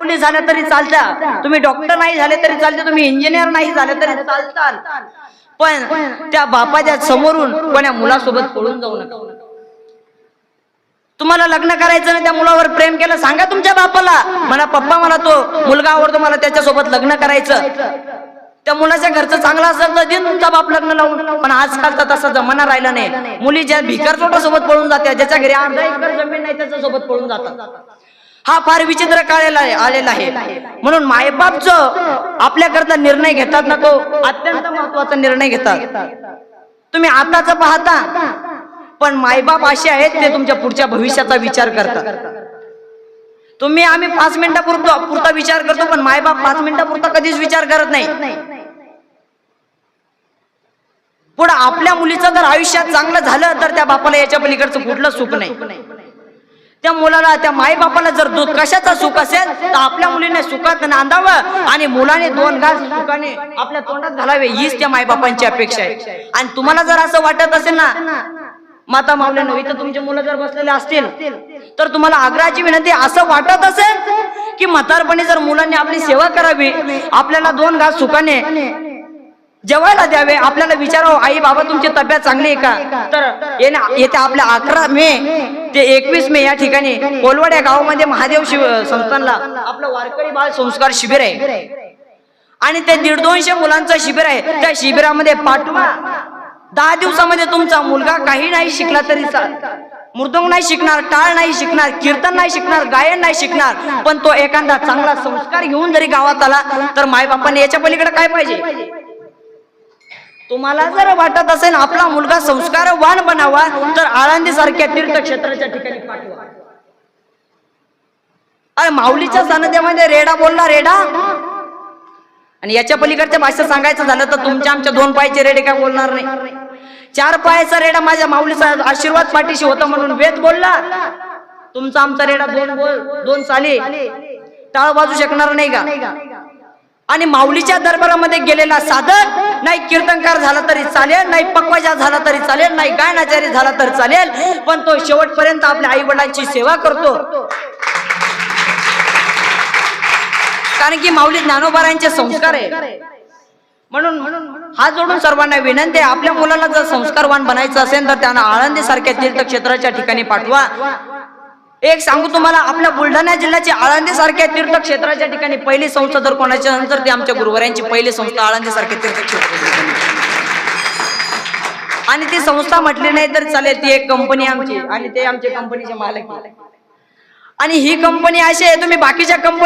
झाले तरी चालता, तुम्ही डॉक्टर नाही झाले तरी चालते, तुम्ही इंजिनियर नाही झाले तरी चालताल, पण त्या बापाच्या समोरून कोण्या मुलासोबत पळून जाऊ नका. तुम्हाला लग्न करायचं ना, त्या मुलावर प्रेम केलं, सांगा तुमच्या बापाला, म्हणा पप्पा मला तो मुलगा आवडतो, मला त्याच्यासोबत लग्न करायचं. त्या मुलाच्या घरचं चांगलं असेल तर दिन तुमचा बाप लग्न लावून. पण आजकालचा तसा जमाना राहिला नाही. मुली ज्या भिकार चोटासोबत पळून जात्या, ज्याच्या घरी अर्धा एकर जमीन नाही त्याच्यासोबत पळून जातात. हा फार विचित्र काळ आलेला आहे. म्हणून मायबापचं आपल्याकरता निर्णय घेतात ना, तो अत्यंत महत्वाचा निर्णय घेतात. तुम्ही आताच पाहता, पण मायबाप असे आहेत ते तुमच्या पुढच्या भविष्याचा विचार करतात. तुम्ही आम्ही 5 मिनिटापुरता विचार करतो, पण मायबाप 5 मिनिटापुरता कधीच विचार करत नाही. पुढे आपल्या मुलीचं जर आयुष्यात चांगलं झालं तर त्या बापाला याच्या पलीकडचं कुठलं सुख नाही. त्या मुलाला, त्या माई बापाला जर कशाचा सुख असेल तर आपल्या मुलीने सुखात नांदावं आणि मुलाने 2 घास सुखाने आपल्या तोंडात घालावे, हीच त्या मायबापांची अपेक्षा आहे. आणि तुम्हाला जर असं वाटत असेल ना माता माऊलींनो, इथं तुमचे मुलं जर बसलेले असतील तर तुम्हाला आग्रहाची विनंती, असं वाटत असेल की म्हातारपणी जर मुलांनी आपली सेवा करावी, आपल्याला 2 घास सुखाने जेवायला द्यावे, आपल्याला विचारावं आई बाबा तुमची तब्येत चांगली आहे का, तर येत्या आपल्या 11 मे ते 21 मे या ठिकाणी कोलवाड या गावामध्ये महादेव संस्थानला आपलं वारकरी बाळ संस्कार शिबिर आहे आणि ते 150-200 मुलांचं शिबिर आहे. त्या शिबिरामध्ये पाठवा. 10 दिवसामध्ये तुमचा मुलगा काही नाही शिकला तरी मृदंग नाही शिकणार, टाळ नाही शिकणार, कीर्तन नाही शिकणार, गायन नाही शिकणार, पण तो एखादा चांगला संस्कार घेऊन जरी गावात आला तर मायबापाने याच्या पलीकडे काय पाहिजे. तुम्हाला जर वाटत असेल आपला मुलगा संस्कारवान बनावा तर आळंदी सारख्या तीर्थक्षेत्राच्या ठिकाणी पाठवा. अरे माऊलीच्या सानिध्यामध्ये रेडा बोलला रेडा, आणि याच्या पलीकडच्या भाषा सांगायचं झालं तर तुमच्या आमच्या 2 पायाचे रेडे काय बोलणार नाही. 4 पायाचा रेडा माझ्या माऊलीचा आशीर्वाद पाठीशी होता म्हणून वेद बोलला. तुमचा आमचा रेडा 2 चाली टाळ वाजू शकणार नाही का. आणि माऊलीच्या दरबारामध्ये गेलेला साधक नाही कीर्तनकार झाला तरी चालेल, नाही पक्वाजा झाला तरी चालेल, नाही गायनाचार्य झाला तर चालेल, पण तो शेवटपर्यंत आपल्या आई वडिलांची सेवा करतो. कारण की माऊली ज्ञानोबारांचे संस्कार आहे. म्हणून हात जोडून सर्वांना विनंती आहे, आपल्या मुलाला जर संस्कारवान बनायचं असेल तर त्यांना आळंदी सारख्या तीर्थक्षेत्राच्या ठिकाणी पाठवा. एक सांगू तुम्हाला, आपल्या बुलढाणा जिल्ह्याची आळंदी सारख्या तीर्थक्षेत्राच्या ठिकाणी पहिली संस्था जर कोणाच्या नंतर ती आमच्या गुरुवारांची पहिली संस्था आळंदी सारख्या तीर्थक्षेत्र. आणि ती संस्था म्हटली नाही तर चालेल, ती एक कंपनी आमची आणि ते आमच्या कंपनीचे मालक. आणि ही कंपनी अशी आहे, तुम्ही बाकीच्या कंपनी